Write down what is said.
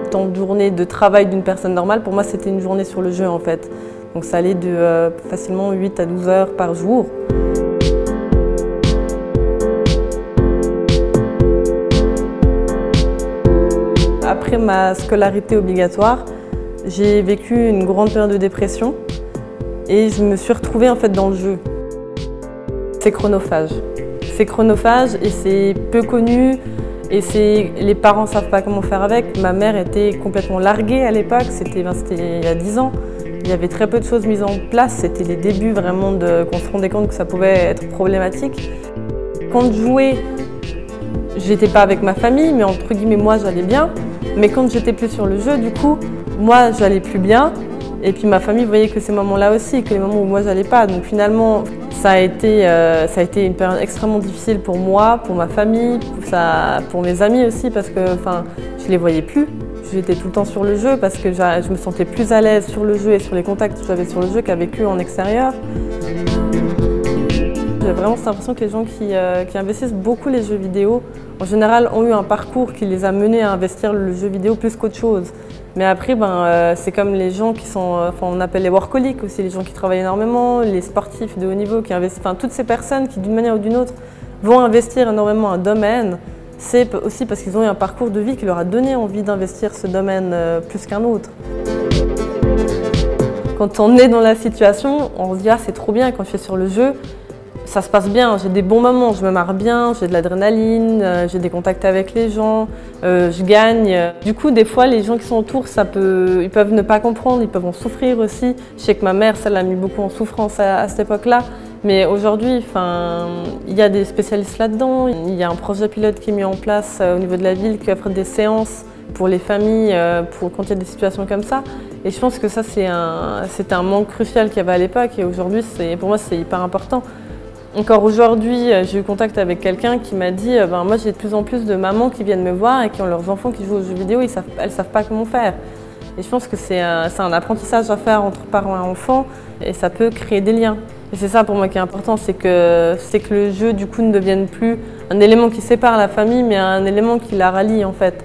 temps de journée de travail d'une personne normale, pour moi c'était une journée sur le jeu en fait. Donc ça allait de facilement 8 à 12 heures par jour. Après ma scolarité obligatoire, j'ai vécu une grande période de dépression et je me suis retrouvée en fait dans le jeu. C'est chronophage. C'est chronophage et c'est peu connu et les parents ne savent pas comment faire avec. Ma mère était complètement larguée à l'époque, c'était il y a 10 ans. Il y avait très peu de choses mises en place, c'était les débuts vraiment qu'on se rendait compte que ça pouvait être problématique. Quand je jouais, j'étais pas avec ma famille, mais entre guillemets moi j'allais bien. Mais quand j'étais plus sur le jeu, du coup, moi j'allais plus bien. Et puis ma famille voyait que ces moments-là aussi, que les moments où moi j'allais pas. Donc finalement, ça a été une période extrêmement difficile pour moi, pour ma famille, pour mes amis aussi, parce que je les voyais plus. J'étais tout le temps sur le jeu parce que je me sentais plus à l'aise sur le jeu et sur les contacts que j'avais sur le jeu qu'avec eux en extérieur. J'ai vraiment cette impression que les gens qui investissent beaucoup les jeux vidéo, en général, ont eu un parcours qui les a menés à investir le jeu vidéo plus qu'autre chose. Mais après, c'est comme les gens qui sont, on appelle les workaholics aussi, les gens qui travaillent énormément, les sportifs de haut niveau qui investissent, toutes ces personnes qui d'une manière ou d'une autre vont investir énormément un domaine, c'est aussi parce qu'ils ont eu un parcours de vie qui leur a donné envie d'investir ce domaine plus qu'un autre. Quand on est dans la situation, on se dit « ah c'est trop bien quand je suis sur le jeu ». Ça se passe bien, j'ai des bons moments, je me marre bien, j'ai de l'adrénaline, j'ai des contacts avec les gens, je gagne. Du coup, des fois, les gens qui sont autour, ils peuvent ne pas comprendre, ils peuvent en souffrir aussi. Je sais que ma mère, ça l'a mis beaucoup en souffrance à cette époque-là. Mais aujourd'hui, il y a des spécialistes là-dedans. Il y a un projet pilote qui est mis en place au niveau de la ville qui offre des séances pour les familles, quand il y a des situations comme ça. Et je pense que ça, c'était un manque crucial qu'il y avait à l'époque. Et aujourd'hui, pour moi, c'est hyper important. Encore aujourd'hui, j'ai eu contact avec quelqu'un qui m'a dit moi j'ai de plus en plus de mamans qui viennent me voir et qui ont leurs enfants qui jouent aux jeux vidéo, elles ne savent pas comment faire. Et je pense que c'est un apprentissage à faire entre parents et enfants et ça peut créer des liens. Et c'est ça pour moi qui est important, c'est que le jeu du coup ne devienne plus un élément qui sépare la famille, mais un élément qui la rallie en fait.